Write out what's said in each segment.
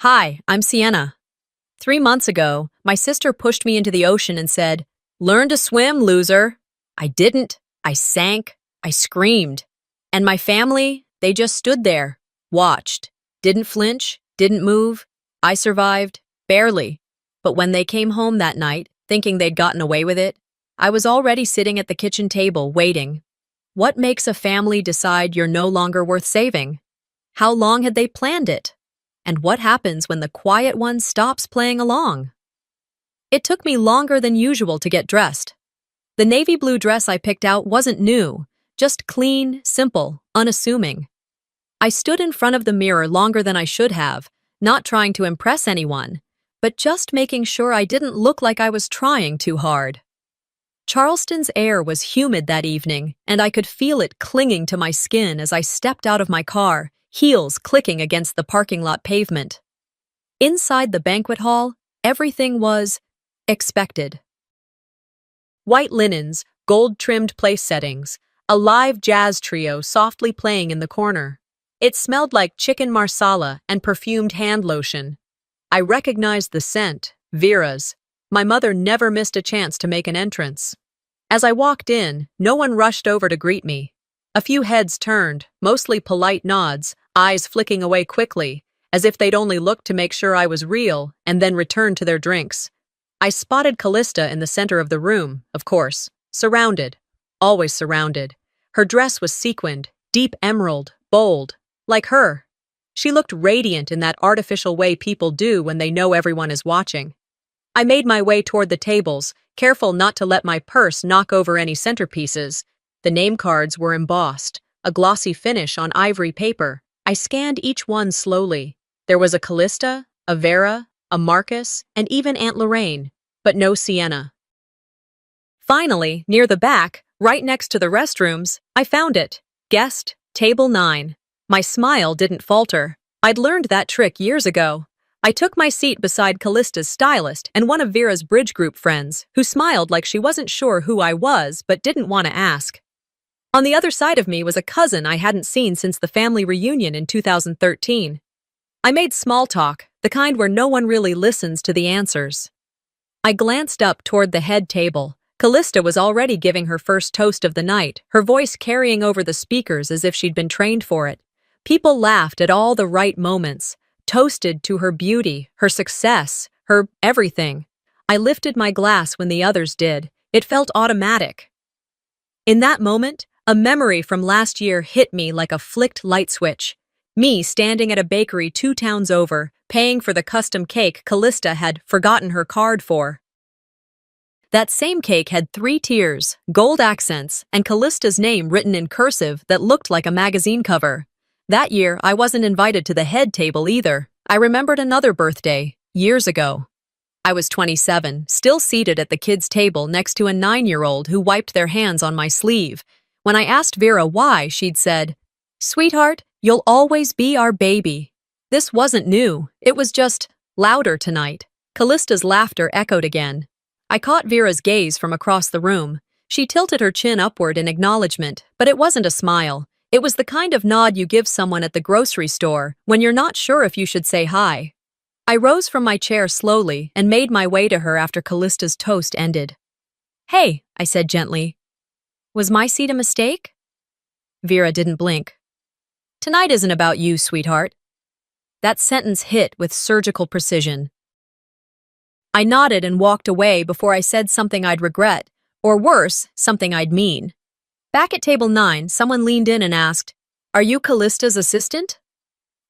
Hi, I'm Sienna. 3 months ago, my sister pushed me into the ocean and said, "Learn to swim, loser." I didn't. I sank. I screamed. And my family, they just stood there, watched, didn't flinch, didn't move. I survived, barely. But when they came home that night, thinking they'd gotten away with it, I was already sitting at the kitchen table, waiting. What makes a family decide you're no longer worth saving? How long had they planned it? And what happens when the quiet one stops playing along? It took me longer than usual to get dressed. The navy blue dress I picked out wasn't new, just clean, simple, unassuming. I stood in front of the mirror longer than I should have, not trying to impress anyone, but just making sure I didn't look like I was trying too hard. Charleston's air was humid that evening, and I could feel it clinging to my skin as I stepped out of my car, heels clicking against the parking lot pavement. Inside the banquet hall, everything was expected. White linens, gold-trimmed place settings, a live jazz trio softly playing in the corner. It smelled like chicken marsala and perfumed hand lotion. I recognized the scent, Vera's. My mother never missed a chance to make an entrance. As I walked in, no one rushed over to greet me. A few heads turned, mostly polite nods, eyes flicking away quickly, as if they'd only looked to make sure I was real and then returned to their drinks. I spotted Callista in the center of the room, of course, surrounded, always surrounded. Her dress was sequined, deep emerald, bold, like her. She looked radiant in that artificial way people do when they know everyone is watching. I made my way toward the tables, careful not to let my purse knock over any centerpieces. The name cards were embossed, a glossy finish on ivory paper. I scanned each one slowly. There was a Callista, a Vera, a Marcus, and even Aunt Lorraine, but no Sienna. Finally, near the back, right next to the restrooms, I found it. Guest, table 9. My smile didn't falter. I'd learned that trick years ago. I took my seat beside Callista's stylist and one of Vera's bridge group friends, who smiled like she wasn't sure who I was but didn't want to ask. On the other side of me was a cousin I hadn't seen since the family reunion in 2013. I made small talk, the kind where no one really listens to the answers. I glanced up toward the head table. Callista was already giving her first toast of the night, her voice carrying over the speakers as if she'd been trained for it. People laughed at all the right moments, toasted to her beauty, her success, her everything. I lifted my glass when the others did. It felt automatic. In that moment, a memory from last year hit me like a flicked light switch. Me standing at a bakery 2 towns over, paying for the custom cake Callista had forgotten her card for. That same cake had 3 tiers, gold accents, and Callista's name written in cursive that looked like a magazine cover. That year, I wasn't invited to the head table either. I remembered another birthday, years ago. I was 27, still seated at the kids' table next to a 9-year-old who wiped their hands on my sleeve. When I asked Vera why, she'd said, "Sweetheart, you'll always be our baby." This wasn't new, it was just louder tonight. Callista's laughter echoed again. I caught Vera's gaze from across the room. She tilted her chin upward in acknowledgement, but it wasn't a smile. It was the kind of nod you give someone at the grocery store when you're not sure if you should say hi. I rose from my chair slowly and made my way to her after Callista's toast ended. "Hey," I said gently. "Was my seat a mistake?" Vera didn't blink. "Tonight isn't about you, sweetheart." That sentence hit with surgical precision. I nodded and walked away before I said something I'd regret, or worse, something I'd mean. Back at table 9, someone leaned in and asked, "Are you Callista's assistant?"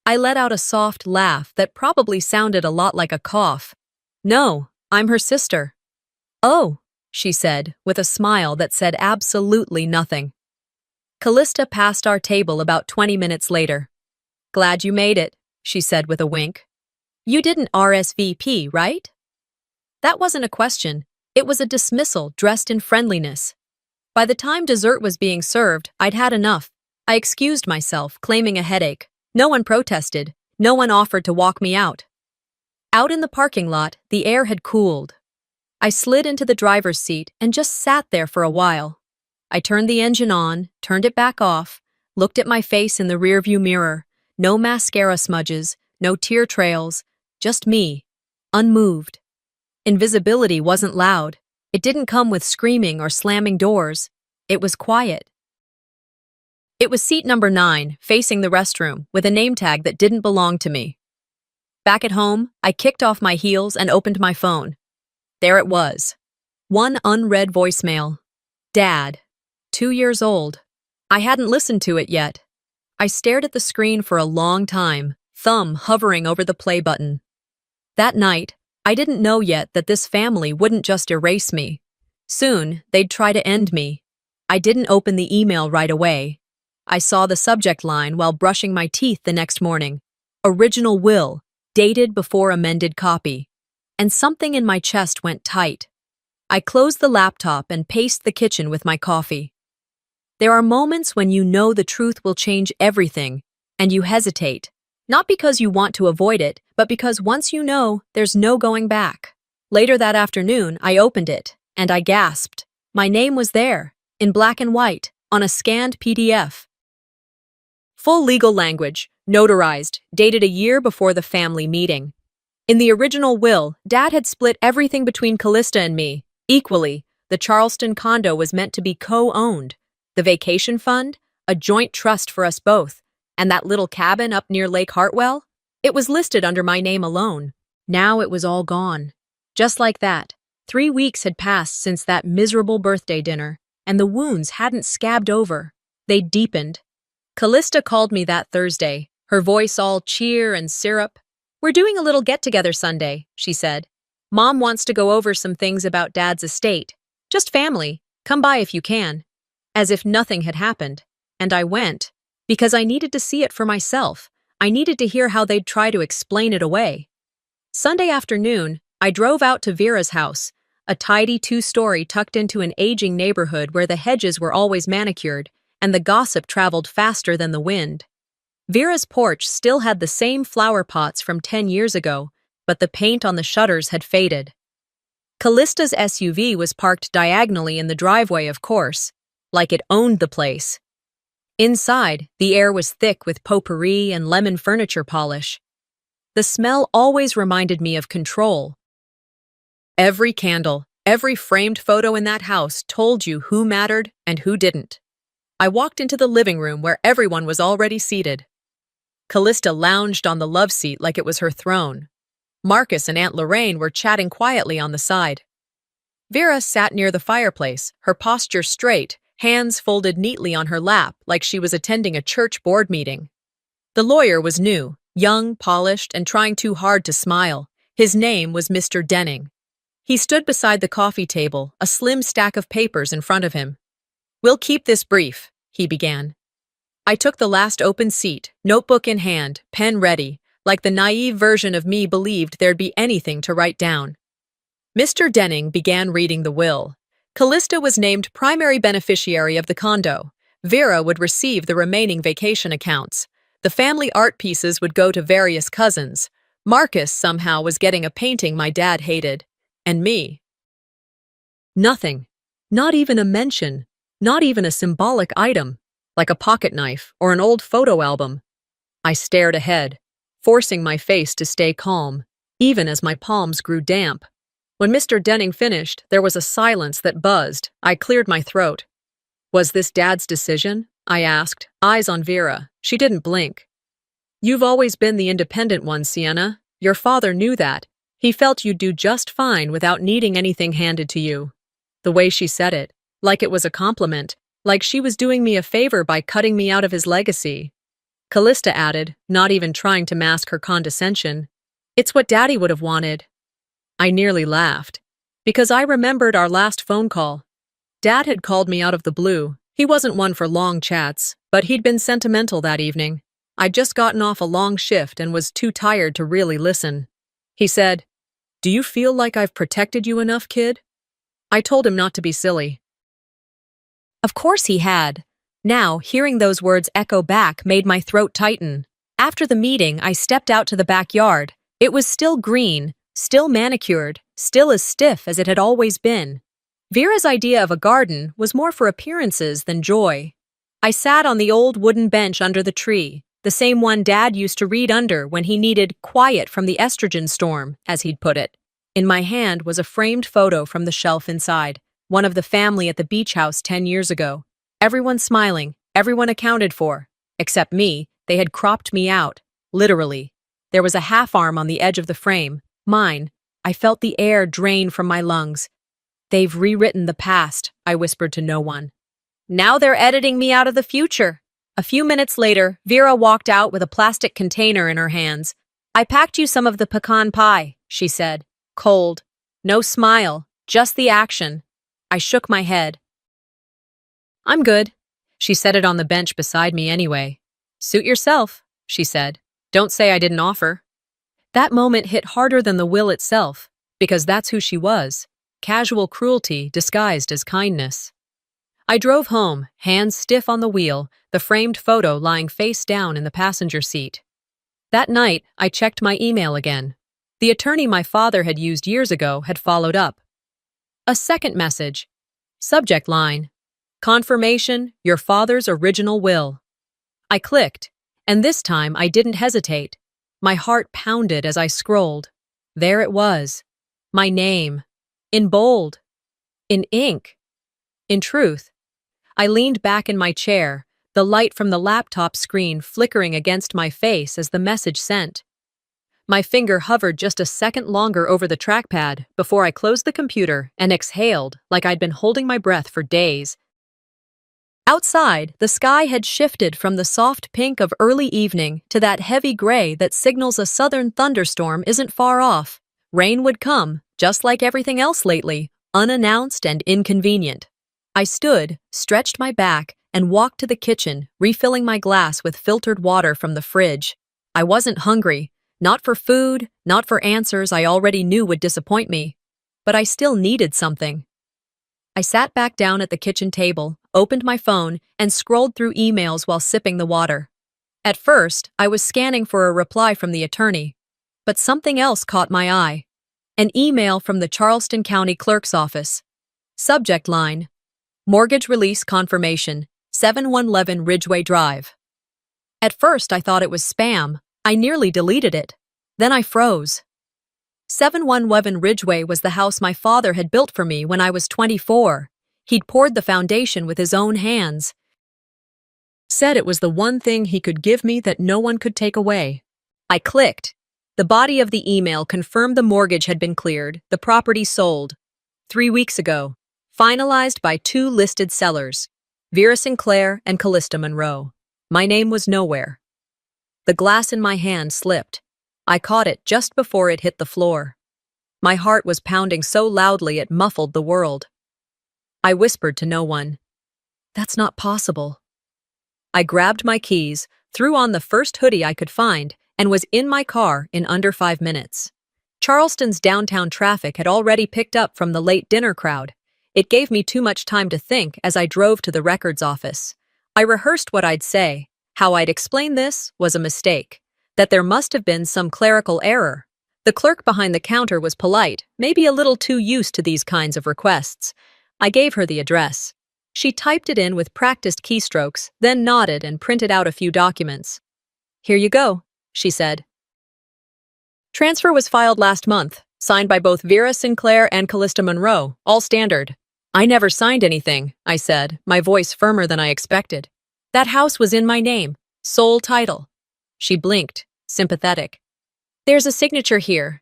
I let out a soft laugh that probably sounded a lot like a cough. "No, I'm her sister." "Oh," she said, with a smile that said absolutely nothing. Callista passed our table about 20 minutes later. "Glad you made it," she said with a wink. "You didn't RSVP, right?" That wasn't a question. It was a dismissal dressed in friendliness. By the time dessert was being served, I'd had enough. I excused myself, claiming a headache. No one protested. No one offered to walk me out. Out in the parking lot, the air had cooled. I slid into the driver's seat and just sat there for a while. I turned the engine on, turned it back off, looked at my face in the rearview mirror. No mascara smudges, no tear trails, Just me, unmoved. Invisibility wasn't loud. It didn't come with screaming or slamming doors. It was quiet. It was seat number 9, facing the restroom, with a name tag that didn't belong to me. Back at home, I kicked off my heels and opened my phone. There it was. One unread voicemail. Dad, 2 years old. I hadn't listened to it yet. I stared at the screen for a long time, thumb hovering over the play button. That night, I didn't know yet that this family wouldn't just erase me. Soon, they'd try to end me. I didn't open the email right away. I saw the subject line while brushing my teeth the next morning. Original will, dated before amended copy. And something in my chest went tight. I closed the laptop and paced the kitchen with my coffee. There are moments when you know the truth will change everything, and you hesitate. Not because you want to avoid it, but because once you know, there's no going back. Later that afternoon, I opened it, and I gasped. My name was there, in black and white, on a scanned PDF. Full legal language, notarized, dated a year before the family meeting. In the original will, Dad had split everything between Callista and me, equally. The Charleston condo was meant to be co-owned. The vacation fund, a joint trust for us both. And that little cabin up near Lake Hartwell? It was listed under my name alone. Now it was all gone. Just like that, 3 weeks had passed since that miserable birthday dinner, and the wounds hadn't scabbed over. They'd deepened. Callista called me that Thursday, her voice all cheer and syrup. "We're doing a little get-together Sunday," she said. "Mom wants to go over some things about Dad's estate. Just family. Come by if you can." As if nothing had happened. And I went. Because I needed to see it for myself. I needed to hear how they'd try to explain it away. Sunday afternoon, I drove out to Vera's house, a tidy 2-story tucked into an aging neighborhood where the hedges were always manicured, and the gossip traveled faster than the wind. Vera's porch still had the same flower pots from 10 years ago, but the paint on the shutters had faded. Callista's SUV was parked diagonally in the driveway, of course, like it owned the place. Inside, the air was thick with potpourri and lemon furniture polish. The smell always reminded me of control. Every candle, every framed photo in that house told you who mattered and who didn't. I walked into the living room where everyone was already seated. Callista lounged on the love seat like it was her throne. Marcus and Aunt Lorraine were chatting quietly on the side. Vera sat near the fireplace, her posture straight, hands folded neatly on her lap like she was attending a church board meeting. The lawyer was new, young, polished, and trying too hard to smile. His name was Mr. Denning. He stood beside the coffee table, a slim stack of papers in front of him. "We'll keep this brief," he began. I took the last open seat, notebook in hand, pen ready, like the naive version of me believed there'd be anything to write down. Mr. Denning began reading the will. Callista was named primary beneficiary of the condo. Vera would receive the remaining vacation accounts. The family art pieces would go to various cousins. Marcus somehow was getting a painting my dad hated. And me. Nothing. Not even a mention. Not even a symbolic item, like a pocket knife or an old photo album. I stared ahead, forcing my face to stay calm, even as my palms grew damp. When Mr. Denning finished, there was a silence that buzzed. I cleared my throat. "Was this Dad's decision?" I asked, eyes on Vera. She didn't blink. "You've always been the independent one, Sienna. Your father knew that. He felt you'd do just fine without needing anything handed to you." The way she said it, like it was a compliment, like she was doing me a favor by cutting me out of his legacy. Callista added, not even trying to mask her condescension, "It's what Daddy would have wanted." I nearly laughed, because I remembered our last phone call. Dad had called me out of the blue. He wasn't one for long chats, but he'd been sentimental that evening. I'd just gotten off a long shift and was too tired to really listen. He said, "Do you feel like I've protected you enough, kid?" I told him not to be silly. Of course he had. Now, hearing those words echo back made my throat tighten. After the meeting, I stepped out to the backyard. It was still green, still manicured, still as stiff as it had always been. Vera's idea of a garden was more for appearances than joy. I sat on the old wooden bench under the tree, the same one Dad used to read under when he needed quiet from the estrogen storm, as he'd put it. In my hand was a framed photo from the shelf inside, one of the family at the beach house 10 years ago. Everyone smiling, everyone accounted for. Except me, they had cropped me out, literally. There was a half-arm on the edge of the frame, mine. I felt the air drain from my lungs. "They've rewritten the past," I whispered to no one. "Now they're editing me out of the future." A few minutes later, Vera walked out with a plastic container in her hands. "I packed you some of the pecan pie," she said. Cold. No smile, just the action. I shook my head. "I'm good." She set it on the bench beside me anyway. "Suit yourself," she said. "Don't say I didn't offer." That moment hit harder than the will itself, because that's who she was. Casual cruelty disguised as kindness. I drove home, hands stiff on the wheel, the framed photo lying face down in the passenger seat. That night, I checked my email again. The attorney my father had used years ago had followed up. A second message. Subject line: "Confirmation, your father's original will." I clicked, and this time I didn't hesitate. My heart pounded as I scrolled. There it was. My name. In bold. In ink. In truth. I leaned back in my chair, the light from the laptop screen flickering against my face as the message sent. My finger hovered just a second longer over the trackpad before I closed the computer and exhaled like I'd been holding my breath for days. Outside, the sky had shifted from the soft pink of early evening to that heavy gray that signals a southern thunderstorm isn't far off. Rain would come, just like everything else lately, unannounced and inconvenient. I stood, stretched my back, and walked to the kitchen, refilling my glass with filtered water from the fridge. I wasn't hungry. Not for food, not for answers I already knew would disappoint me. But I still needed something. I sat back down at the kitchen table, opened my phone, and scrolled through emails while sipping the water. At first, I was scanning for a reply from the attorney. But something else caught my eye. An email from the Charleston County Clerk's office. Subject line: "Mortgage release confirmation, 7111 Ridgeway Drive." At first, I thought it was spam. I nearly deleted it. Then I froze. 7111 Ridgeway was the house my father had built for me when I was 24. He'd poured the foundation with his own hands. Said it was the one thing he could give me that no one could take away. I clicked. The body of the email confirmed the mortgage had been cleared, the property sold. 3 weeks ago. Finalized by 2 listed sellers, Vera Sinclair and Callista Monroe. My name was nowhere. The glass in my hand slipped. I caught it just before it hit the floor. My heart was pounding so loudly it muffled the world. I whispered to no one. "That's not possible." I grabbed my keys, threw on the first hoodie I could find, and was in my car in under 5 minutes. Charleston's downtown traffic had already picked up from the late dinner crowd. It gave me too much time to think as I drove to the records office. I rehearsed what I'd say. How I'd explain this was a mistake. That there must have been some clerical error. The clerk behind the counter was polite, maybe a little too used to these kinds of requests. I gave her the address. She typed it in with practiced keystrokes, then nodded and printed out a few documents. "Here you go," she said. Transfer was filed last month, signed by both Vera Sinclair and Callista Monroe, all standard. "I never signed anything," I said, my voice firmer than I expected. "That house was in my name, sole title." She blinked, sympathetic. "There's a signature here."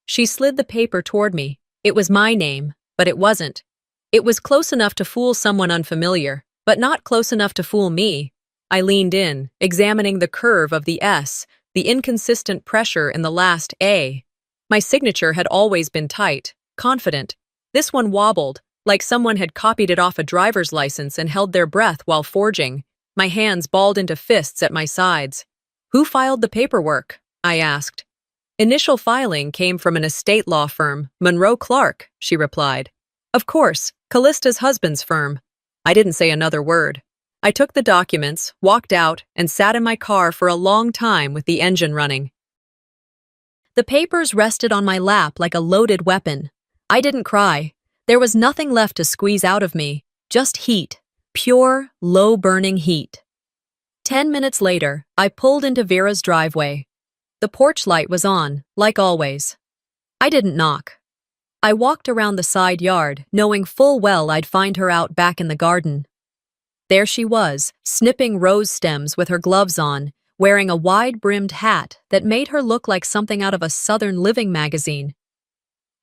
She slid the paper toward me. It was my name, but it wasn't. It was close enough to fool someone unfamiliar, but not close enough to fool me. I leaned in, examining the curve of the S, the inconsistent pressure in the last A. My signature had always been tight, confident. This one wobbled, like someone had copied it off a driver's license and held their breath while forging. My hands balled into fists at my sides. "Who filed the paperwork?" I asked. "Initial filing came from an estate law firm, Monroe Clark," she replied. "Of course, Callista's husband's firm." I didn't say another word. I took the documents, walked out, and sat in my car for a long time with the engine running. The papers rested on my lap like a loaded weapon. I didn't cry. There was nothing left to squeeze out of me, just heat, pure, low-burning heat. 10 minutes later, I pulled into Vera's driveway. The porch light was on, like always. I didn't knock. I walked around the side yard, knowing full well I'd find her out back in the garden. There she was, snipping rose stems with her gloves on, wearing a wide-brimmed hat that made her look like something out of a Southern Living magazine.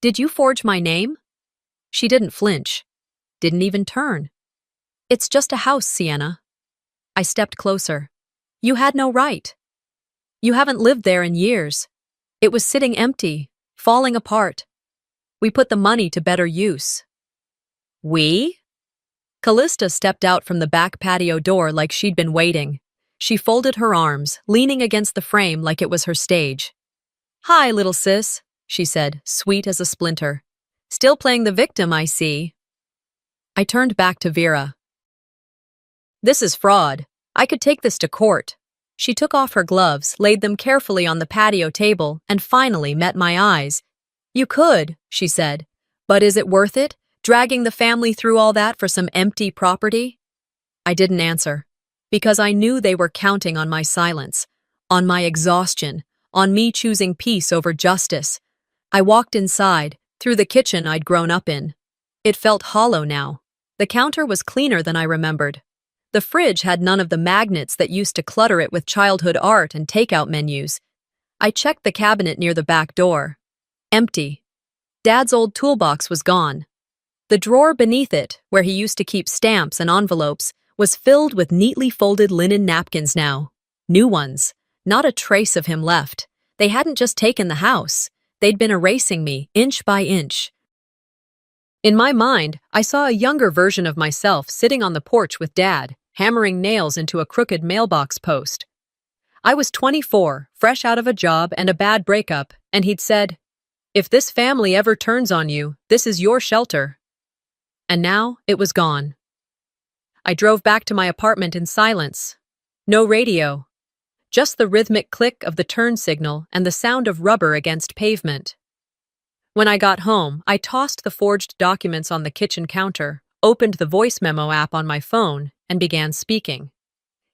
"Did you forge my name?" She didn't flinch. Didn't even turn. "It's just a house, Sienna." I stepped closer. "You had no right. You haven't lived there in years. It was sitting empty, falling apart. We put the money to better use." "We?" Callista stepped out from the back patio door like she'd been waiting. She folded her arms, leaning against the frame like it was her stage. "Hi, little sis," she said, sweet as a splinter. "Still playing the victim, I see." I turned back to Vera. "This is fraud. I could take this to court." She took off her gloves, laid them carefully on the patio table, and finally met my eyes. "You could," she said. "But is it worth it? Dragging the family through all that for some empty property?" I didn't answer, because I knew they were counting on my silence, on my exhaustion, on me choosing peace over justice. I walked inside, through the kitchen I'd grown up in. It felt hollow now. The counter was cleaner than I remembered. The fridge had none of the magnets that used to clutter it with childhood art and takeout menus. I checked the cabinet near the back door. Empty. Dad's old toolbox was gone. The drawer beneath it, where he used to keep stamps and envelopes, was filled with neatly folded linen napkins now. New ones. Not a trace of him left. They hadn't just taken the house. They'd been erasing me, inch by inch. In my mind, I saw a younger version of myself sitting on the porch with Dad, hammering nails into a crooked mailbox post. I was 24, fresh out of a job and a bad breakup, and he'd said, "If this family ever turns on you, this is your shelter." And now it was gone. I drove back to my apartment in silence. No radio. Just the rhythmic click of the turn signal and the sound of rubber against pavement. When I got home, I tossed the forged documents on the kitchen counter, opened the voice memo app on my phone, and began speaking.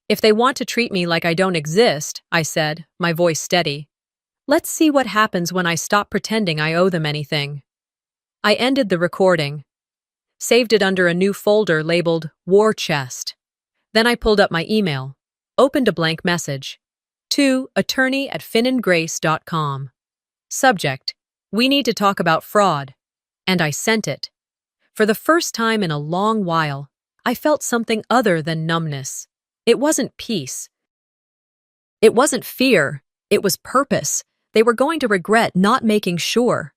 "If they want to treat me like I don't exist," I said, my voice steady, "let's see what happens when I stop pretending I owe them anything." I ended the recording, saved it under a new folder labeled War Chest. Then I pulled up my email, opened a blank message. To attorney@finandgrace.com. Subject: "We need to talk about fraud." And I sent it. For the first time in a long while, I felt something other than numbness. It wasn't peace. It wasn't fear. It was purpose. They were going to regret not making sure.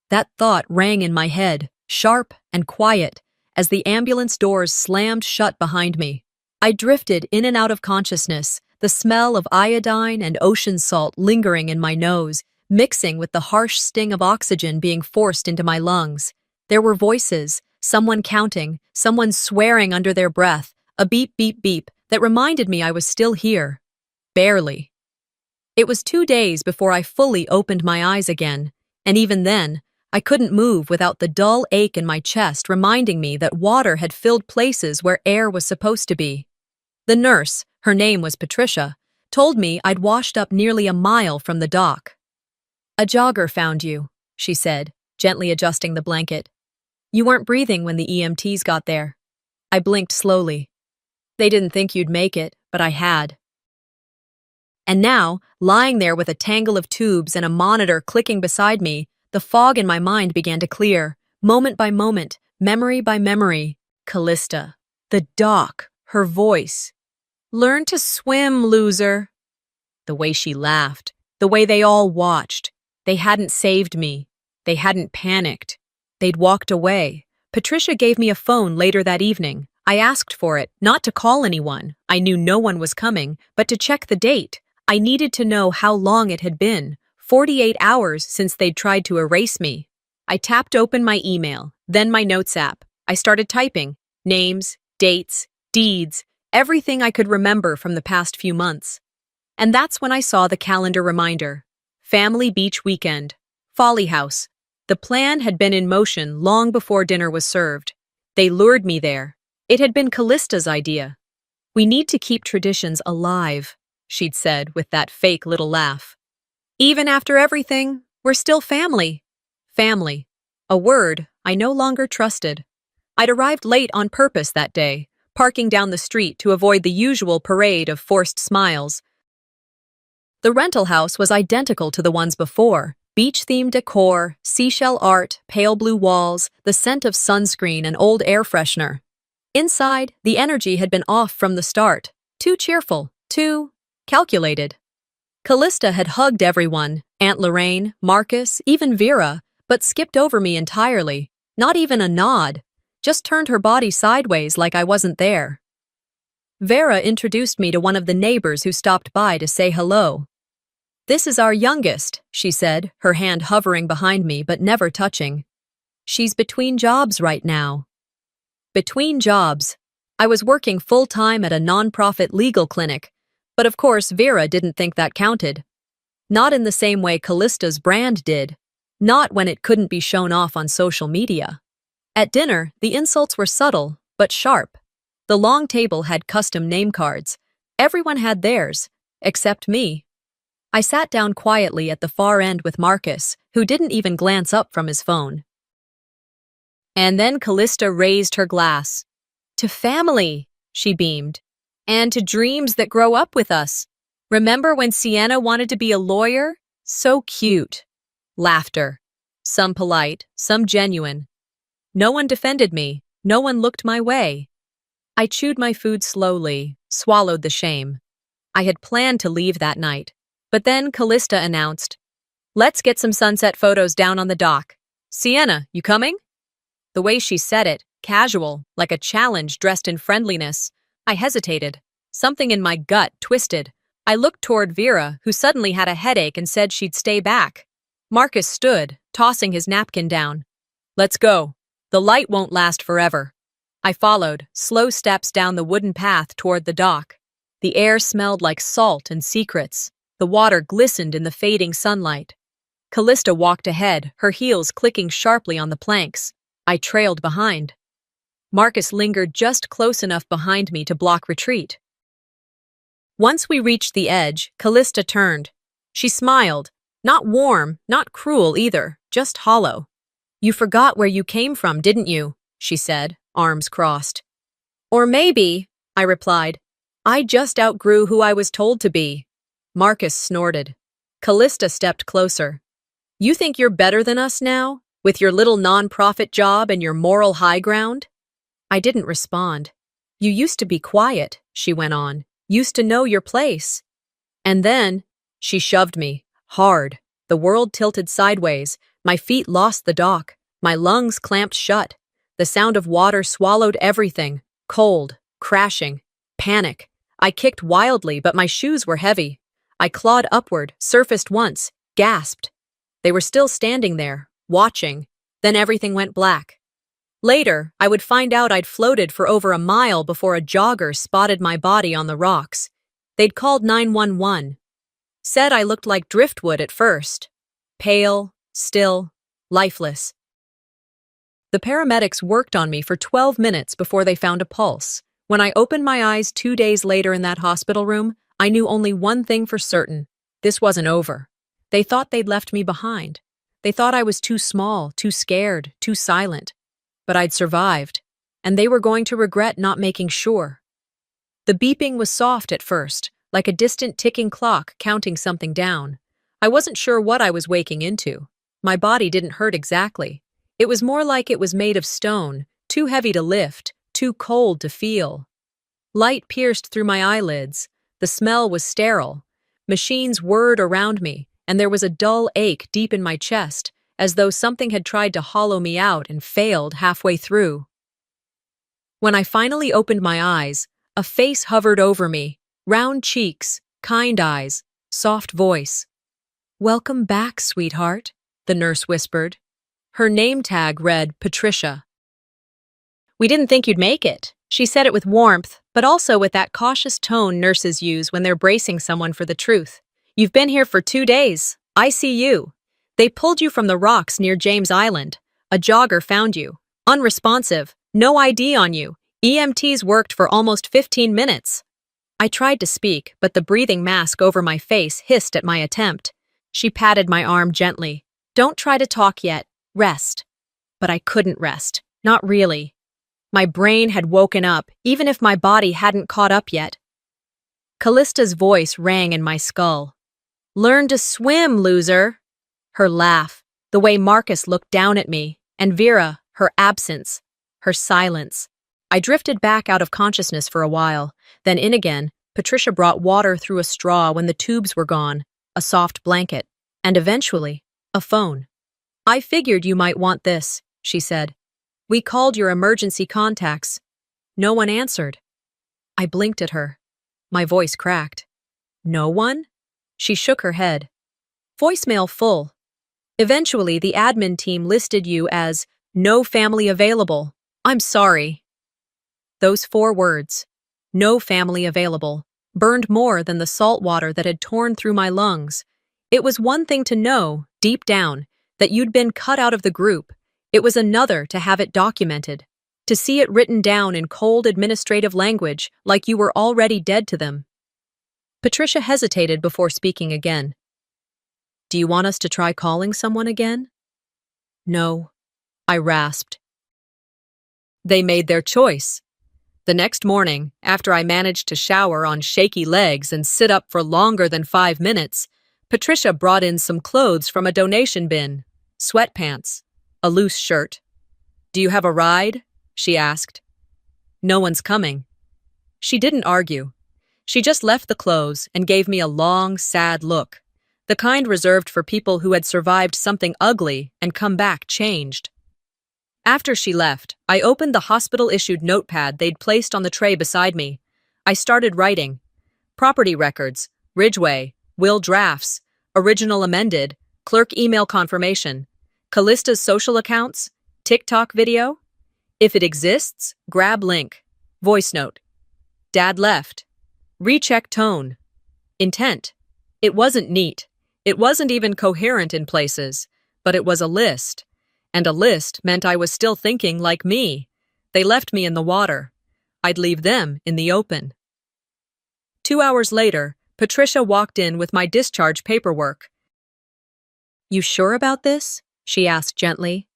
That thought rang in my head, sharp and quiet, as the ambulance doors slammed shut behind me. I drifted in and out of consciousness, the smell of iodine and ocean salt lingering in my nose, mixing with the harsh sting of oxygen being forced into my lungs. There were voices, someone counting, someone swearing under their breath, a beep, beep, beep that reminded me I was still here. Barely. It was 2 days before I fully opened my eyes again, and even then, I couldn't move without the dull ache in my chest reminding me that water had filled places where air was supposed to be. The nurse, her name was Patricia, told me I'd washed up nearly a mile from the dock. "A jogger found you," she said, gently adjusting the blanket. "You weren't breathing when the EMTs got there." I blinked slowly. They didn't think you'd make it, but I had. And now, lying there with a tangle of tubes and a monitor clicking beside me, the fog in my mind began to clear, moment by moment, memory by memory. Callista. The dock. Her voice. "Learn to swim, loser." The way she laughed. The way they all watched. They hadn't saved me. They hadn't panicked. They'd walked away. Patricia gave me a phone later that evening. I asked for it, not to call anyone. I knew no one was coming, but to check the date. I needed to know how long it had been. 48 hours since they'd tried to erase me. I tapped open my email, then my notes app. I started typing. Names, dates, deeds, everything I could remember from the past few months. And that's when I saw the calendar reminder. Family Beach Weekend. Folly House. The plan had been in motion long before dinner was served. They lured me there. It had been Callista's idea. We need to keep traditions alive, she'd said with that fake little laugh. Even after everything, we're still family. Family. A word I no longer trusted. I'd arrived late on purpose that day, parking down the street to avoid the usual parade of forced smiles. The rental house was identical to the ones before. Beach-themed decor, seashell art, pale blue walls, the scent of sunscreen and old air freshener. Inside, the energy had been off from the start. Too cheerful, too calculated. Callista had hugged everyone, Aunt Lorraine, Marcus, even Vera, but skipped over me entirely. Not even a nod. Just turned her body sideways like I wasn't there. Vera introduced me to one of the neighbors who stopped by to say hello. "This is our youngest," she said, her hand hovering behind me but never touching. "She's between jobs right now." Between jobs. I was working full-time at a non-profit legal clinic, but of course Vera didn't think that counted. Not in the same way Callista's brand did. Not when it couldn't be shown off on social media. At dinner, the insults were subtle, but sharp. The long table had custom name cards. Everyone had theirs, except me. I sat down quietly at the far end with Marcus, who didn't even glance up from his phone. And then Callista raised her glass. "To family," she beamed. "And to dreams that grow up with us. Remember when Sienna wanted to be a lawyer? So cute." Laughter. Some polite, some genuine. No one defended me. No one looked my way. I chewed my food slowly, swallowed the shame. I had planned to leave that night. But then Callista announced, "Let's get some sunset photos down on the dock. Sienna, you coming?" The way she said it, casual, like a challenge dressed in friendliness, I hesitated. Something in my gut twisted. I looked toward Vera, who suddenly had a headache and said she'd stay back. Marcus stood, tossing his napkin down. "Let's go. The light won't last forever." I followed, slow steps down the wooden path toward the dock. The air smelled like salt and secrets. The water glistened in the fading sunlight. Callista walked ahead, her heels clicking sharply on the planks. I trailed behind. Marcus lingered just close enough behind me to block retreat. Once we reached the edge, Callista turned. She smiled. Not warm, not cruel either, just hollow. "You forgot where you came from, didn't you?" she said, arms crossed. "Or maybe," I replied, "I just outgrew who I was told to be." Marcus snorted. Callista stepped closer. "You think you're better than us now, with your little non-profit job and your moral high ground?" I didn't respond. "You used to be quiet," she went on. "Used to know your place." And then, she shoved me, hard. The world tilted sideways. My feet lost the dock. My lungs clamped shut. The sound of water swallowed everything. Cold, crashing, panic. I kicked wildly, but my shoes were heavy. I clawed upward, surfaced once, gasped. They were still standing there, watching. Then everything went black. Later, I would find out I'd floated for over a mile before a jogger spotted my body on the rocks. They'd called 911. Said I looked like driftwood at first. Pale, still, lifeless. The paramedics worked on me for 12 minutes before they found a pulse. When I opened my eyes 2 days later in that hospital room, I knew only one thing for certain. This wasn't over. They thought they'd left me behind. They thought I was too small, too scared, too silent. But I'd survived, and they were going to regret not making sure. The beeping was soft at first, like a distant ticking clock counting something down. I wasn't sure what I was waking into. My body didn't hurt exactly. It was more like it was made of stone, too heavy to lift, too cold to feel. Light pierced through my eyelids. The smell was sterile. Machines whirred around me, and there was a dull ache deep in my chest, as though something had tried to hollow me out and failed halfway through. When I finally opened my eyes, a face hovered over me, round cheeks, kind eyes, soft voice. "Welcome back, sweetheart," the nurse whispered. Her name tag read Patricia. "We didn't think you'd make it." She said it with warmth, but also with that cautious tone nurses use when they're bracing someone for the truth. "You've been here for 2 days. ICU. They pulled you from the rocks near James Island. A jogger found you. Unresponsive. No ID on you. EMTs worked for almost 15 minutes. I tried to speak, but the breathing mask over my face hissed at my attempt. She patted my arm gently. Don't try to talk yet. Rest. But I couldn't rest. Not really. My brain had woken up, even if my body hadn't caught up yet. Callista's voice rang in my skull. Learn to swim, loser. Her laugh, the way Marcus looked down at me, and Vera, her absence, her silence. I drifted back out of consciousness for a while, then in again. Patricia brought water through a straw when the tubes were gone, a soft blanket, and eventually, a phone. I figured you might want this, she said. We called your emergency contacts. No one answered. I blinked at her. My voice cracked. No one? She shook her head. Voicemail full. Eventually, the admin team listed you as no family available. I'm sorry. Those 4 words, no family available, burned more than the salt water that had torn through my lungs. It was one thing to know, deep down, that you'd been cut out of the group. It was another to have it documented, to see it written down in cold administrative language like you were already dead to them. Patricia hesitated before speaking again. Do you want us to try calling someone again? No, I rasped. They made their choice. The next morning, after I managed to shower on shaky legs and sit up for longer than 5 minutes, Patricia brought in some clothes from a donation bin, sweatpants, a loose shirt. Do you have a ride? She asked. No one's coming. She didn't argue. She just left the clothes and gave me a long, sad look, the kind reserved for people who had survived something ugly and come back changed. After she left, I opened the hospital-issued notepad they'd placed on the tray beside me. I started writing. Property records, Ridgeway, will drafts, original amended, clerk email confirmation, Callista's social accounts, TikTok video. If it exists, grab link. Voice note. Dad left. Recheck tone. Intent. It wasn't neat. It wasn't even coherent in places, but it was a list. And a list meant I was still thinking like me. They left me in the water. I'd leave them in the open. 2 hours later, Patricia walked in with my discharge paperwork. You sure about this? She asked gently.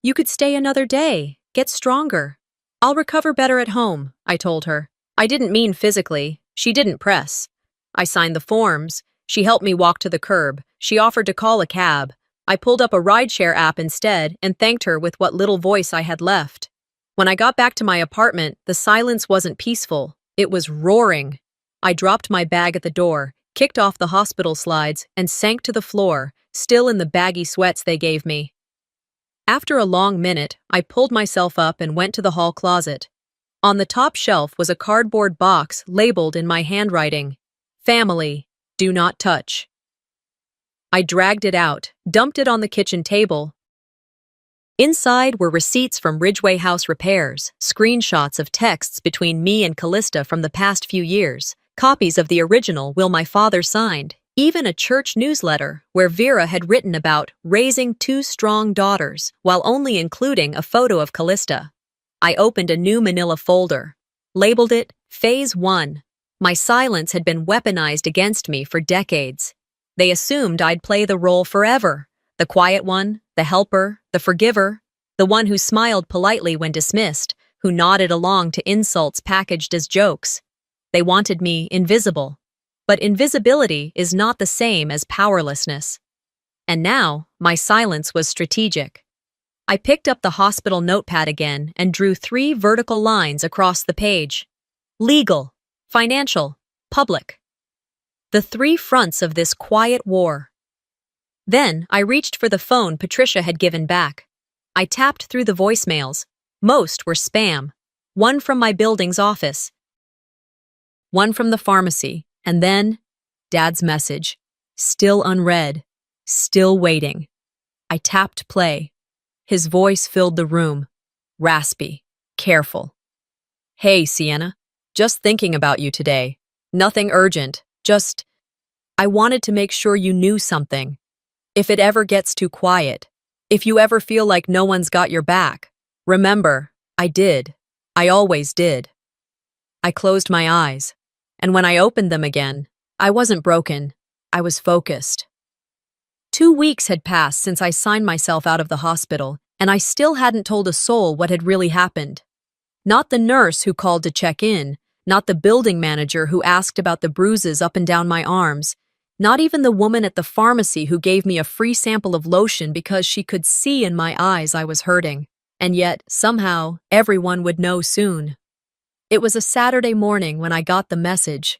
You could stay another day, get stronger. I'll recover better at home, I told her. I didn't mean physically. She didn't press. I signed the forms. She helped me walk to the curb. She offered to call a cab. I pulled up a rideshare app instead and thanked her with what little voice I had left. When I got back to my apartment, the silence wasn't peaceful. It was roaring. I dropped my bag at the door, kicked off the hospital slides, and sank to the floor, still in the baggy sweats they gave me. After a long minute, I pulled myself up and went to the hall closet. On the top shelf was a cardboard box labeled in my handwriting, Family, do not touch. I dragged it out, dumped it on the kitchen table. Inside were receipts from Ridgeway House repairs, screenshots of texts between me and Callista from the past few years, copies of the original will my father signed, even a church newsletter where Vera had written about raising 2 strong daughters while only including a photo of Callista. I opened a new manila folder, labeled it Phase 1. My silence had been weaponized against me for decades. They assumed I'd play the role forever, the quiet one, the helper, the forgiver, the one who smiled politely when dismissed, who nodded along to insults packaged as jokes. They wanted me invisible. But invisibility is not the same as powerlessness. And now, my silence was strategic. I picked up the hospital notepad again and drew 3 vertical lines across the page. Legal, financial, public. The 3 fronts of this quiet war. Then I reached for the phone Patricia had given back. I tapped through the voicemails. Most were spam. One from my building's office. One from the pharmacy. And then, Dad's message. Still unread. Still waiting. I tapped play. His voice filled the room. Raspy. Careful. Hey, Sienna. Just thinking about you today. Nothing urgent. Just, I wanted to make sure you knew something. If it ever gets too quiet, if you ever feel like no one's got your back, remember, I did. I always did. I closed my eyes, and when I opened them again, I wasn't broken. I was focused. 2 weeks had passed since I signed myself out of the hospital, and I still hadn't told a soul what had really happened. Not the nurse who called to check in, not the building manager who asked about the bruises up and down my arms, not even the woman at the pharmacy who gave me a free sample of lotion because she could see in my eyes I was hurting. And yet, somehow, everyone would know soon. It was a Saturday morning when I got the message.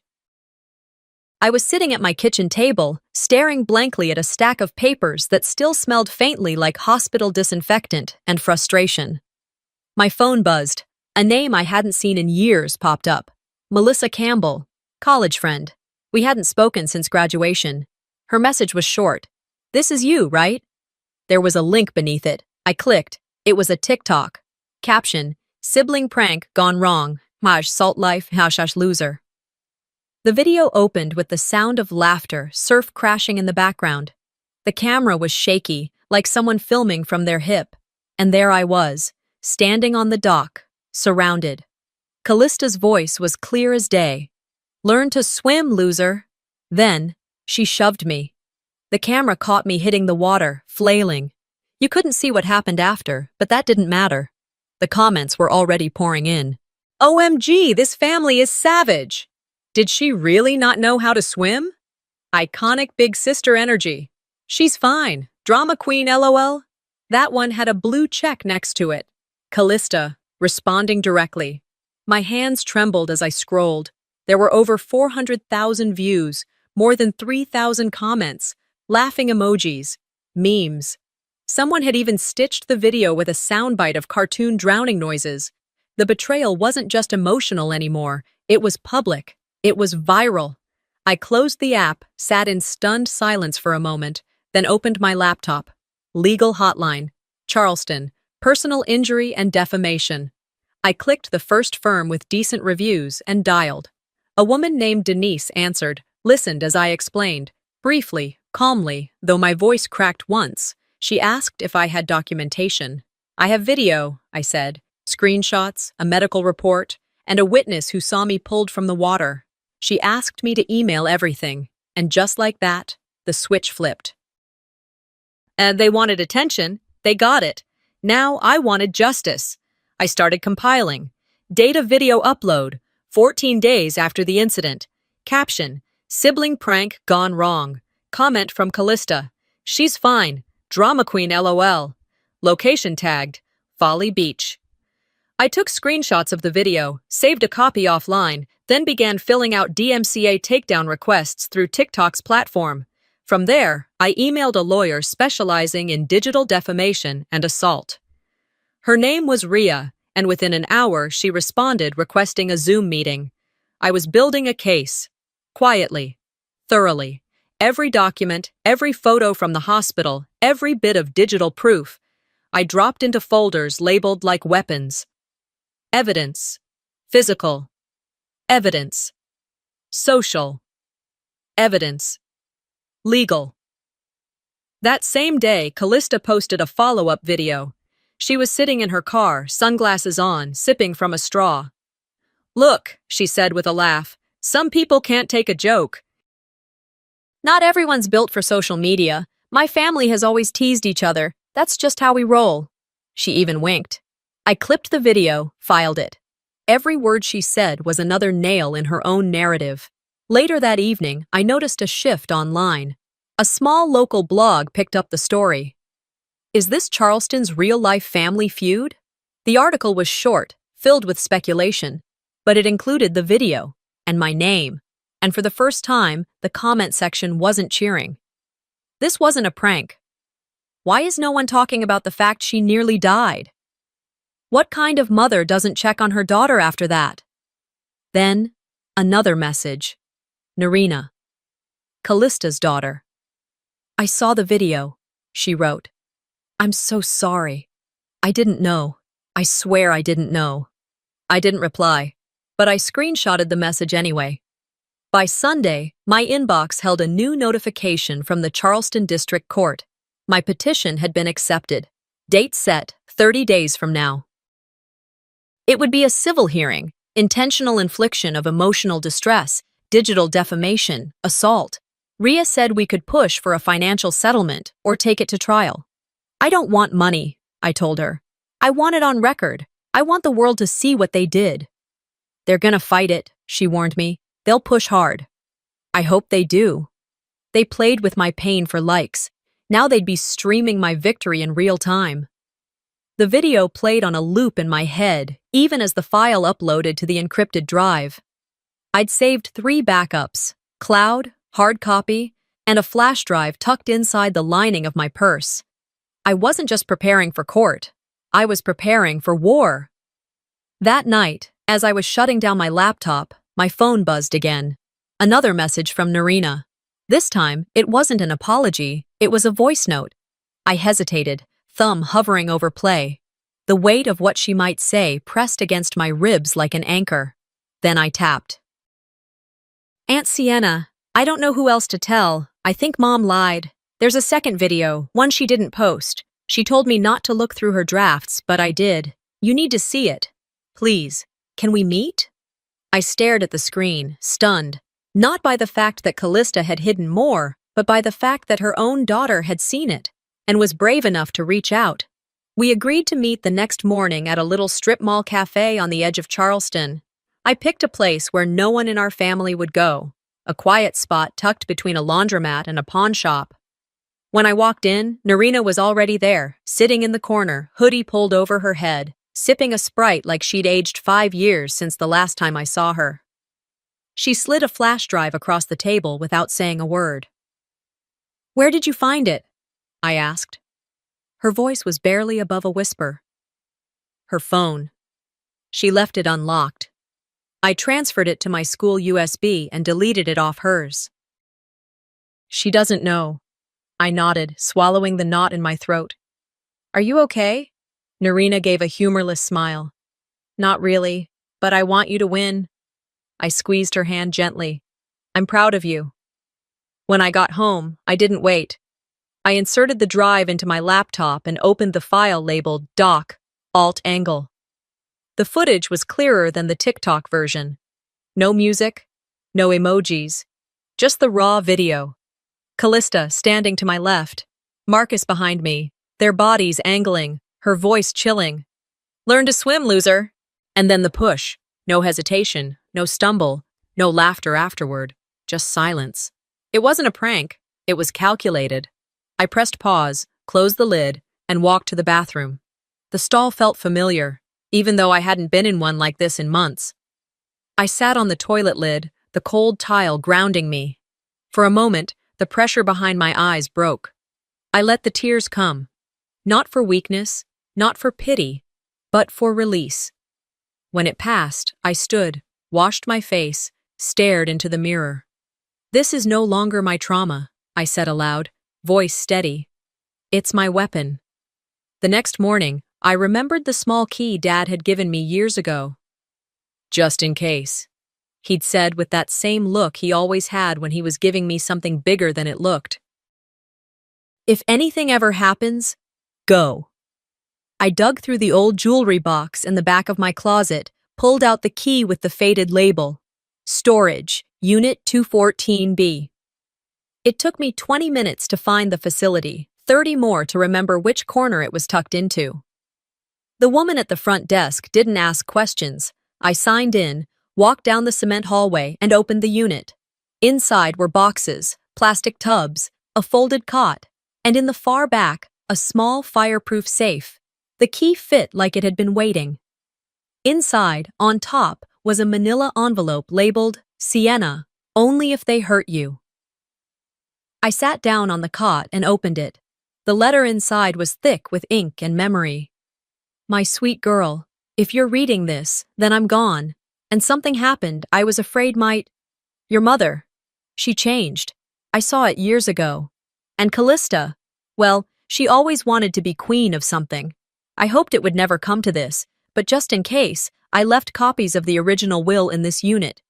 I was sitting at my kitchen table, staring blankly at a stack of papers that still smelled faintly like hospital disinfectant and frustration. My phone buzzed. A name I hadn't seen in years popped up. Melissa Campbell, college friend. We hadn't spoken since graduation. Her message was short. "This is you, right?" There was a link beneath it. I clicked. It was a TikTok. Caption: "Sibling prank gone wrong. Maj salt life, hashash loser." The video opened with the sound of laughter, surf crashing in the background. The camera was shaky, like someone filming from their hip. And there I was, standing on the dock, surrounded. Callista's voice was clear as day. "Learn to swim, loser." Then, she shoved me. The camera caught me hitting the water, flailing. You couldn't see what happened after, but that didn't matter. The comments were already pouring in. "OMG, this family is savage! Did she really not know how to swim? Iconic big sister energy. She's fine. Drama queen, LOL." That one had a blue check next to it. Callista, responding directly. My hands trembled as I scrolled. There were over 400,000 views, more than 3,000 comments, laughing emojis, memes. Someone had even stitched the video with a soundbite of cartoon drowning noises. The betrayal wasn't just emotional anymore, it was public. It was viral. I closed the app, sat in stunned silence for a moment, then opened my laptop. Legal hotline. Charleston. Personal injury and defamation. I clicked the first firm with decent reviews and dialed. A woman named Denise answered, listened as I explained. Briefly, calmly, though my voice cracked once, she asked if I had documentation. "I have video," I said. "Screenshots, a medical report, and a witness who saw me pulled from the water." She asked me to email everything, and just like that, the switch flipped. And they wanted attention, they got it. Now I wanted justice. I started compiling. Data video upload, 14 days after the incident. Caption: "Sibling prank gone wrong." Comment from Callista: "She's fine. Drama queen LOL." Location tagged: Folly Beach. I took screenshots of the video, saved a copy offline, then began filling out DMCA takedown requests through TikTok's platform. From there, I emailed a lawyer specializing in digital defamation and assault. Her name was Ria, and within an hour she responded requesting a Zoom meeting. I was building a case. Quietly. Thoroughly. Every document, every photo from the hospital, every bit of digital proof. I dropped into folders labeled like weapons. Evidence. Physical. Evidence. Social. Evidence. Legal. That same day, Callista posted a follow-up video. She was sitting in her car, sunglasses on, sipping from a straw. "Look," she said with a laugh, "some people can't take a joke." Not everyone's built for social media. My family has always teased each other. That's just how we roll. She even winked. I clipped the video, filed it. Every word she said was another nail in her own narrative. Later that evening, I noticed a shift online. A small local blog picked up the story. Is this Charleston's real-life family feud? The article was short, filled with speculation, but it included the video and my name. And for the first time, the comment section wasn't cheering. This wasn't a prank. Why is no one talking about the fact she nearly died? What kind of mother doesn't check on her daughter after that? Then, another message. Narina. Callista's daughter. "I saw the video," she wrote. "I'm so sorry. I didn't know. I swear I didn't know." I didn't reply, but I screenshotted the message anyway. By Sunday, my inbox held a new notification from the Charleston District Court. My petition had been accepted. Date set, 30 days from now. It would be a civil hearing, intentional infliction of emotional distress, digital defamation, assault. Ria said we could push for a financial settlement or take it to trial. I don't want money, I told her. I want it on record. I want the world to see what they did. They're gonna fight it, she warned me. They'll push hard. I hope they do. They played with my pain for likes. Now they'd be streaming my victory in real time. The video played on a loop in my head, even as the file uploaded to the encrypted drive. I'd saved 3 backups: cloud, hard copy, and a flash drive tucked inside the lining of my purse. I wasn't just preparing for court. I was preparing for war. That night, as I was shutting down my laptop, my phone buzzed again. Another message from Narina. This time, it wasn't an apology, it was a voice note. I hesitated, thumb hovering over play. The weight of what she might say pressed against my ribs like an anchor. Then I tapped. Aunt Sienna, I don't know who else to tell. I think Mom lied. There's a second video, one she didn't post. She told me not to look through her drafts, but I did. You need to see it. Please, can we meet? I stared at the screen, stunned, not by the fact that Callista had hidden more, but by the fact that her own daughter had seen it and was brave enough to reach out. We agreed to meet the next morning at a little strip mall cafe on the edge of Charleston. I picked a place where no one in our family would go, a quiet spot tucked between a laundromat and a pawn shop. When I walked in, Narina was already there, sitting in the corner, hoodie pulled over her head, sipping a Sprite like she'd aged 5 years since the last time I saw her. She slid a flash drive across the table without saying a word. Where did you find it? I asked. Her voice was barely above a whisper. Her phone. She left it unlocked. I transferred it to my school USB and deleted it off hers. She doesn't know. I nodded, swallowing the knot in my throat. Are you okay? Narina gave a humorless smile. Not really, but I want you to win. I squeezed her hand gently. I'm proud of you. When I got home, I didn't wait. I inserted the drive into my laptop and opened the file labeled Doc, Alt Angle. The footage was clearer than the TikTok version. No music, no emojis, just the raw video. Callista standing to my left, Marcus behind me, their bodies angling, her voice chilling. Learn to swim, loser. And then the push. No hesitation, no stumble, no laughter afterward, just silence. It wasn't a prank, it was calculated. I pressed pause, closed the lid, and walked to the bathroom. The stall felt familiar, even though I hadn't been in one like this in months. I sat on the toilet lid, the cold tile grounding me. For a moment, the pressure behind my eyes broke. I let the tears come. Not for weakness, not for pity, but for release. When it passed, I stood, washed my face, stared into the mirror. This is no longer my trauma, I said aloud, voice steady. It's my weapon. The next morning, I remembered the small key Dad had given me years ago. Just in case, he'd said with that same look he always had when he was giving me something bigger than it looked. If anything ever happens, go. I dug through the old jewelry box in the back of my closet, pulled out the key with the faded label. Storage, Unit 214B. It took me 20 minutes to find the facility, 30 more to remember which corner it was tucked into. The woman at the front desk didn't ask questions. I signed in, walked down the cement hallway, and opened the unit. Inside were boxes, plastic tubs, a folded cot, and in the far back, a small fireproof safe. The key fit like it had been waiting. Inside, on top, was a manila envelope labeled Sienna, only if they hurt you. I sat down on the cot and opened it. The letter inside was thick with ink and memory. My sweet girl, if you're reading this, then I'm gone. And something happened I was afraid might. Your mother. She changed. I saw it years ago. And Callista, well, she always wanted to be queen of something. I hoped it would never come to this, but just in case, I left copies of the original will in this unit.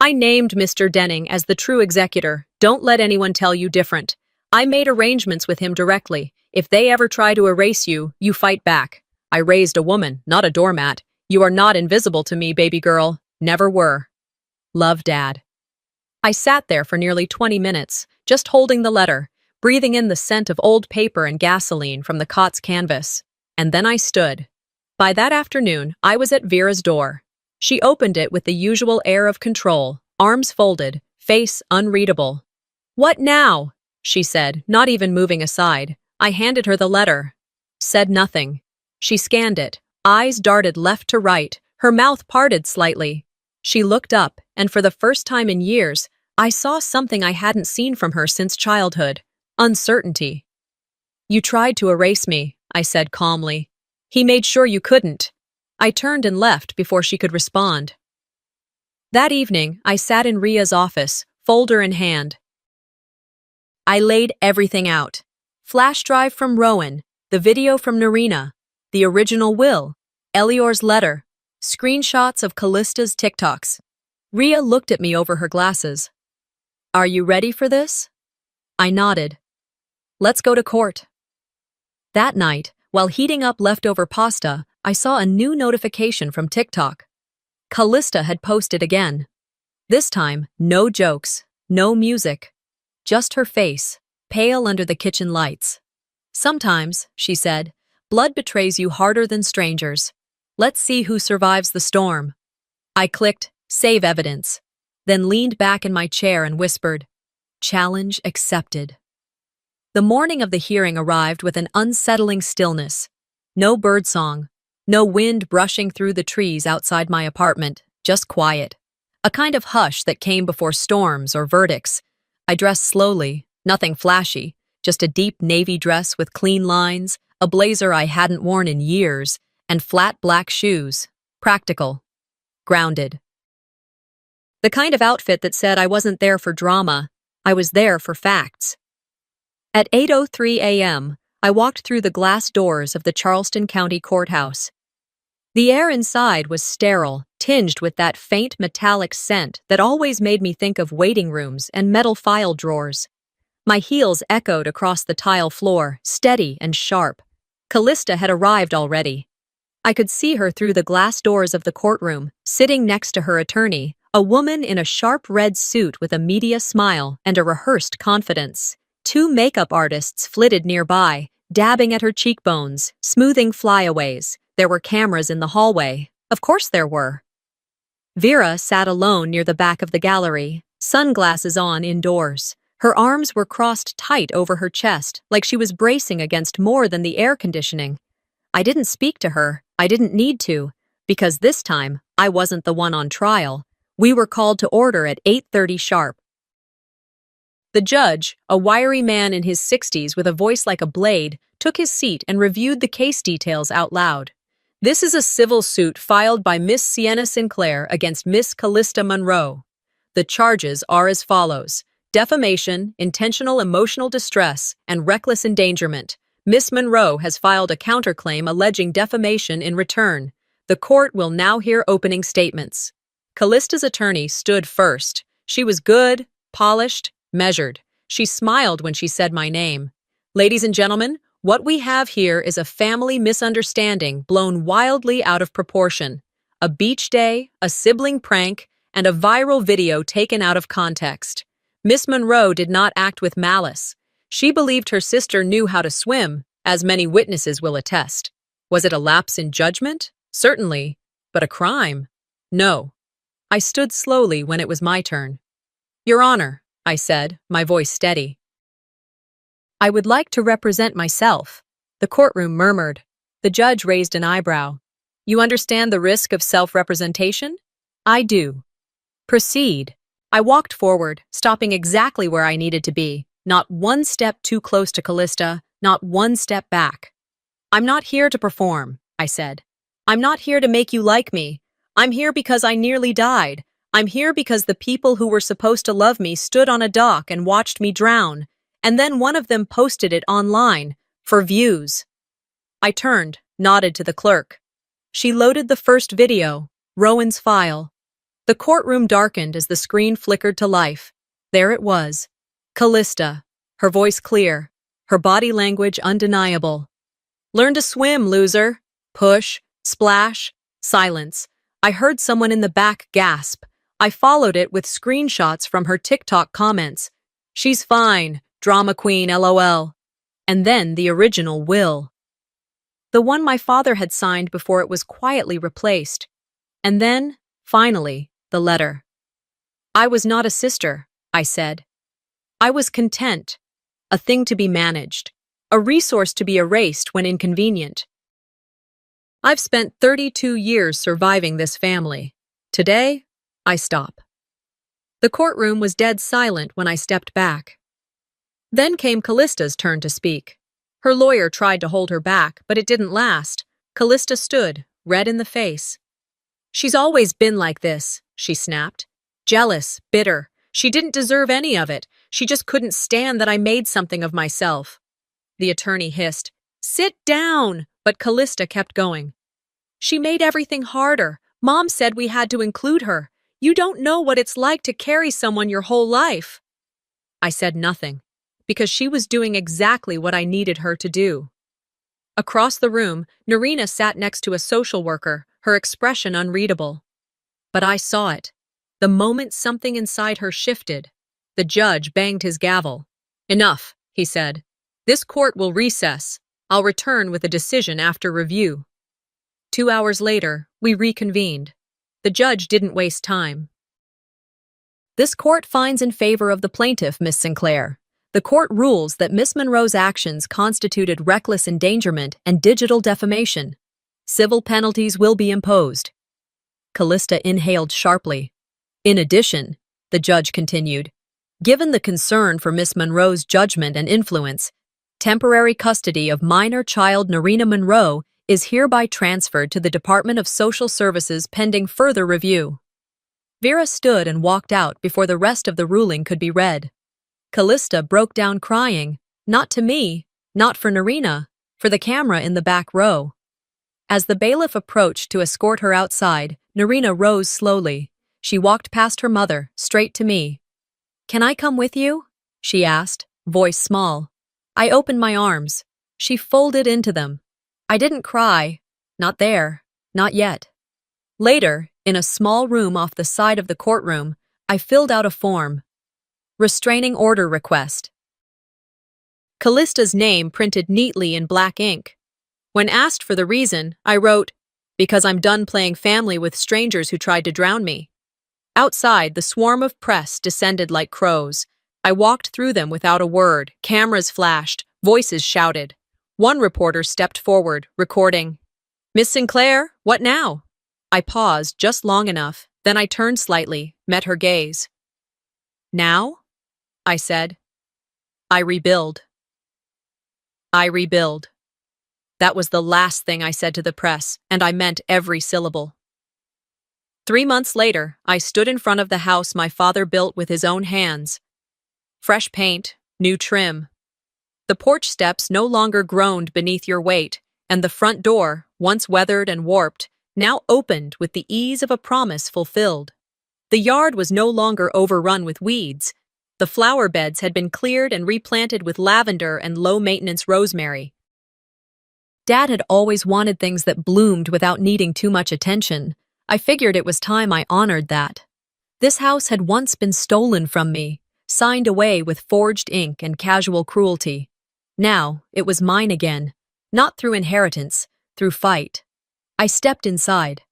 I named Mr. Denning as the true executor. Don't let anyone tell you different. I made arrangements with him directly. If they ever try to erase you, you fight back. I raised a woman, not a doormat. You are not invisible to me, baby girl. Never were. Love, Dad. I sat there for nearly 20 minutes, just holding the letter, breathing in the scent of old paper and gasoline from the cot's canvas. And then I stood. By that afternoon, I was at Vera's door. She opened it with the usual air of control, arms folded, face unreadable. "What now?" she said, not even moving aside. I handed her the letter. Said nothing. She scanned it. Eyes darted left to right, her mouth parted slightly. She looked up, and for the first time in years, I saw something I hadn't seen from her since childhood. Uncertainty. "You tried to erase me," I said calmly. "He made sure you couldn't." I turned and left before she could respond. That evening, I sat in Ria's office, folder in hand. I laid everything out. Flash drive from Rowan, the video from Narina, the original will, Elior's letter, screenshots of Callista's TikToks. Ria looked at me over her glasses. "Are you ready for this?" I nodded. "Let's go to court." That night, while heating up leftover pasta, I saw a new notification from TikTok. Callista had posted again. This time, no jokes, no music. Just her face, pale under the kitchen lights. "Sometimes," she said, "blood betrays you harder than strangers. Let's see who survives the storm." I clicked, save evidence, then leaned back in my chair and whispered, "Challenge accepted." The morning of the hearing arrived with an unsettling stillness. No birdsong, no wind brushing through the trees outside my apartment, just quiet. A kind of hush that came before storms or verdicts. I dressed slowly, nothing flashy, just a deep navy dress with clean lines, a blazer I hadn't worn in years, and flat black shoes. Practical. Grounded. The kind of outfit that said I wasn't there for drama, I was there for facts. At 8:03 a.m., I walked through the glass doors of the Charleston County Courthouse. The air inside was sterile, tinged with that faint metallic scent that always made me think of waiting rooms and metal file drawers. My heels echoed across the tile floor, steady and sharp. Callista had arrived already. I could see her through the glass doors of the courtroom, sitting next to her attorney, a woman in a sharp red suit with a media smile and a rehearsed confidence. Two makeup artists flitted nearby, dabbing at her cheekbones, smoothing flyaways. There were cameras in the hallway. Of course there were. Vera sat alone near the back of the gallery, sunglasses on indoors. Her arms were crossed tight over her chest, like she was bracing against more than the air conditioning. I didn't speak to her. I didn't need to, because this time, I wasn't the one on trial. We were called to order at 8:30 sharp. The judge, a wiry man in his 60s with a voice like a blade, took his seat and reviewed the case details out loud. "This is a civil suit filed by Miss Sienna Sinclair against Miss Callista Monroe. The charges are as follows: defamation, intentional emotional distress, and reckless endangerment. Miss Monroe has filed a counterclaim alleging defamation in return. The court will now hear opening statements." Callista's attorney stood first. She was good, polished, measured. She smiled when she said my name. "Ladies and gentlemen, what we have here is a family misunderstanding blown wildly out of proportion. A beach day, a sibling prank, and a viral video taken out of context. Miss Monroe did not act with malice. She believed her sister knew how to swim, as many witnesses will attest. Was it a lapse in judgment? Certainly. But a crime? No. I stood slowly when it was my turn. "Your Honor," I said, my voice steady, "I would like to represent myself." The courtroom murmured. The judge raised an eyebrow. "You understand the risk of self-representation?" "I do." "Proceed." I walked forward, stopping exactly where I needed to be, not one step too close to Callista, not one step back. "I'm not here to perform," I said. "I'm not here to make you like me. I'm here because I nearly died. I'm here because the people who were supposed to love me stood on a dock and watched me drown, and then one of them posted it online, for views." I turned, nodded to the clerk. She loaded the first video, Rowan's file. The courtroom darkened as the screen flickered to life. There it was. Callista, her voice clear, her body language undeniable. "Learn to swim, loser." Push, splash, silence. I heard someone in the back gasp. I followed it with screenshots from her TikTok comments. "She's fine, drama queen, LOL." And then the original will. The one my father had signed before it was quietly replaced. And then, finally, the letter. "I was not a sister," I said. "I was content, a thing to be managed, a resource to be erased when inconvenient. I've spent 32 years surviving this family. Today, I stop." The courtroom was dead silent when I stepped back. Then came Callista's turn to speak. Her lawyer tried to hold her back, but it didn't last. Callista stood, red in the face. "She's always been like this," she snapped. "Jealous, bitter. She didn't deserve any of it. She just couldn't stand that I made something of myself." The attorney hissed, "Sit down!" But Callista kept going. "She made everything harder. Mom said we had to include her. You don't know what it's like to carry someone your whole life." I said nothing, because she was doing exactly what I needed her to do. Across the room, Narina sat next to a social worker, her expression unreadable. But I saw it. The moment something inside her shifted, the judge banged his gavel. "Enough," he said. "This court will recess. I'll return with a decision after review." 2 hours later, we reconvened. The judge didn't waste time. "This court finds in favor of the plaintiff, Miss Sinclair. The court rules that Miss Monroe's actions constituted reckless endangerment and digital defamation. Civil penalties will be imposed." Callista inhaled sharply. "In addition," the judge continued, "given the concern for Miss Monroe's judgment and influence, temporary custody of minor child Narina Monroe is hereby transferred to the Department of Social Services pending further review." Vera stood and walked out before the rest of the ruling could be read. Callista broke down crying, not to me, not for Narina, for the camera in the back row. As the bailiff approached to escort her outside, Narina rose slowly. She walked past her mother, straight to me. "Can I come with you?" she asked, voice small. I opened my arms. She folded into them. I didn't cry. Not there. Not yet. Later, in a small room off the side of the courtroom, I filled out a form. Restraining order request. Callista's name printed neatly in black ink. When asked for the reason, I wrote, "Because I'm done playing family with strangers who tried to drown me." Outside, the swarm of press descended like crows. I walked through them without a word. Cameras flashed. Voices shouted. One reporter stepped forward, recording. "Miss Sinclair, what now?" I paused just long enough, then I turned slightly, met her gaze. "Now?" I said. "I rebuild. I rebuild." That was the last thing I said to the press, and I meant every syllable. 3 months later, I stood in front of the house my father built with his own hands. Fresh paint, new trim. The porch steps no longer groaned beneath your weight, and the front door, once weathered and warped, now opened with the ease of a promise fulfilled. The yard was no longer overrun with weeds. The flower beds had been cleared and replanted with lavender and low-maintenance rosemary. Dad had always wanted things that bloomed without needing too much attention. I figured it was time I honored that. This house had once been stolen from me, signed away with forged ink and casual cruelty. Now, it was mine again, not through inheritance, through fight. I stepped inside.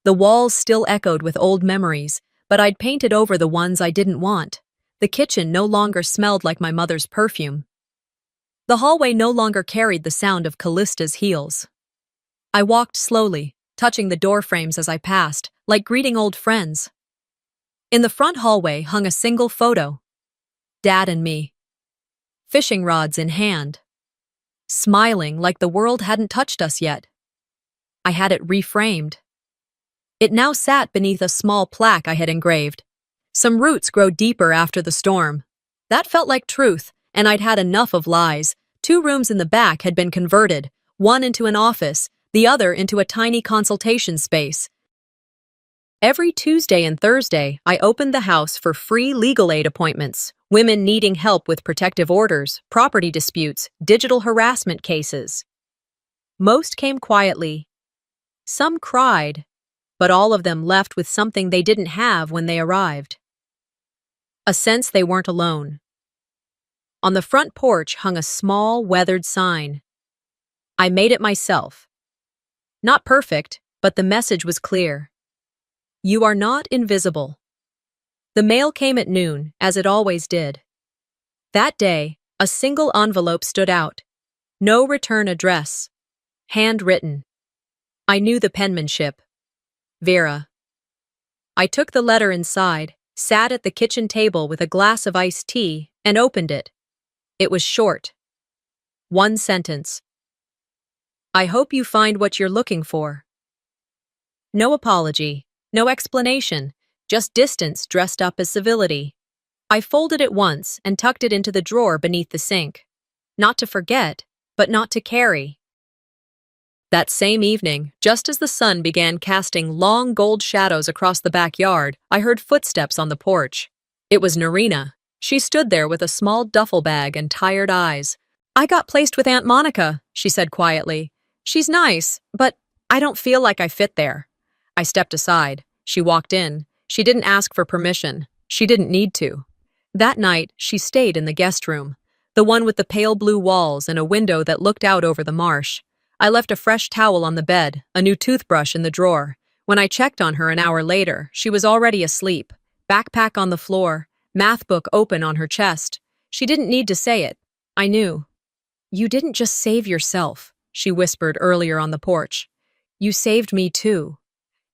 The walls still echoed with old memories, but I'd painted over the ones I didn't want. The kitchen no longer smelled like my mother's perfume. The hallway no longer carried the sound of Callista's heels. I walked slowly, touching the door frames as I passed, like greeting old friends. In the front hallway hung a single photo. Dad and me. Fishing rods in hand. Smiling like the world hadn't touched us yet. I had it reframed. It now sat beneath a small plaque I had engraved. Some roots grow deeper after the storm. That felt like truth, and I'd had enough of lies. 2 rooms in the back had been converted, one into an office, the other into a tiny consultation space. Every Tuesday and Thursday, I opened the house for free legal aid appointments, women needing help with protective orders, property disputes, digital harassment cases. Most came quietly, Some cried, but all of them left with something they didn't have when they arrived. A sense they weren't alone. On the front porch hung a small, weathered sign. I made it myself. Not perfect, but the message was clear. You are not invisible. The mail came at noon, as it always did. That day, a single envelope stood out. No return address. Handwritten. I knew the penmanship. Vera. I took the letter inside, sat at the kitchen table with a glass of iced tea, and opened it. It was short. One sentence. I hope you find what you're looking for. No apology, no explanation, just distance dressed up as civility. I folded it once and tucked it into the drawer beneath the sink. Not to forget, but not to carry. That same evening, just as the sun began casting long gold shadows across the backyard, I heard footsteps on the porch. It was Narina. She stood there with a small duffel bag and tired eyes. I got placed with Aunt Monica, she said quietly. She's nice, but I don't feel like I fit there. I stepped aside. She walked in. She didn't ask for permission. She didn't need to. That night, she stayed in the guest room, the one with the pale blue walls and a window that looked out over the marsh. I left a fresh towel on the bed, a new toothbrush in the drawer. When I checked on her an hour later, she was already asleep, backpack on the floor, math book open on her chest. She didn't need to say it. I knew. You didn't just save yourself, she whispered earlier on the porch. You saved me too.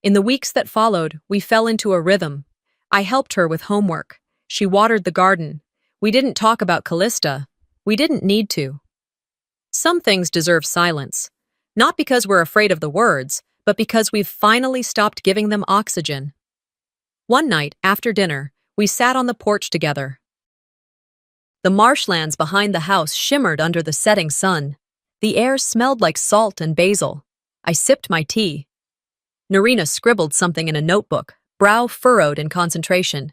In the weeks that followed, we fell into a rhythm. I helped her with homework. She watered the garden. We didn't talk about Callista. We didn't need to. Some things deserve silence. Not because we're afraid of the words, but because we've finally stopped giving them oxygen. One night, after dinner, we sat on the porch together. The marshlands behind the house shimmered under the setting sun. The air smelled like salt and basil. I sipped my tea. Narina scribbled something in a notebook, brow furrowed in concentration.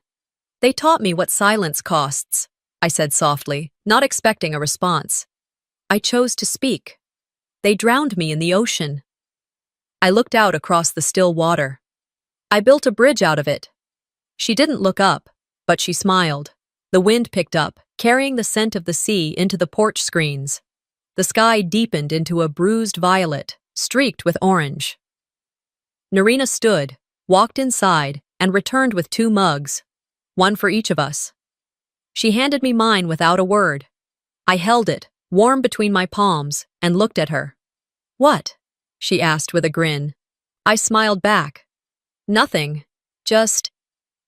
They taught me what silence costs, I said softly, not expecting a response. I chose to speak. They drowned me in the ocean. I looked out across the still water. I built a bridge out of it. She didn't look up, but she smiled. The wind picked up, carrying the scent of the sea into the porch screens. The sky deepened into a bruised violet, streaked with orange. Narina stood, walked inside, and returned with 2 mugs, one for each of us. She handed me mine without a word. I held it, warm between my palms, and looked at her. What? She asked with a grin. I smiled back. Nothing. Just,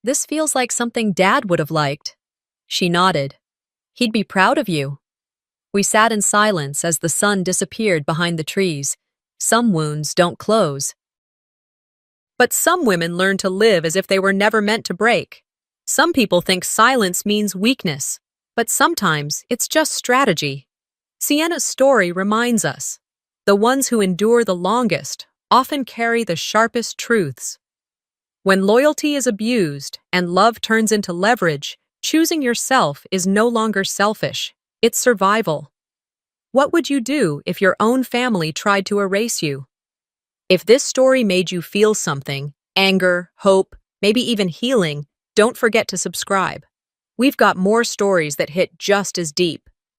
this feels like something Dad would have liked. She nodded. He'd be proud of you. We sat in silence as the sun disappeared behind the trees. Some wounds don't close. But some women learn to live as if they were never meant to break. Some people think silence means weakness, but sometimes it's just strategy. Sienna's story reminds us, the ones who endure the longest often carry the sharpest truths. When loyalty is abused and love turns into leverage, choosing yourself is no longer selfish, it's survival. What would you do if your own family tried to erase you? If this story made you feel something, anger, hope, maybe even healing, don't forget to subscribe. We've got more stories that hit just as deep.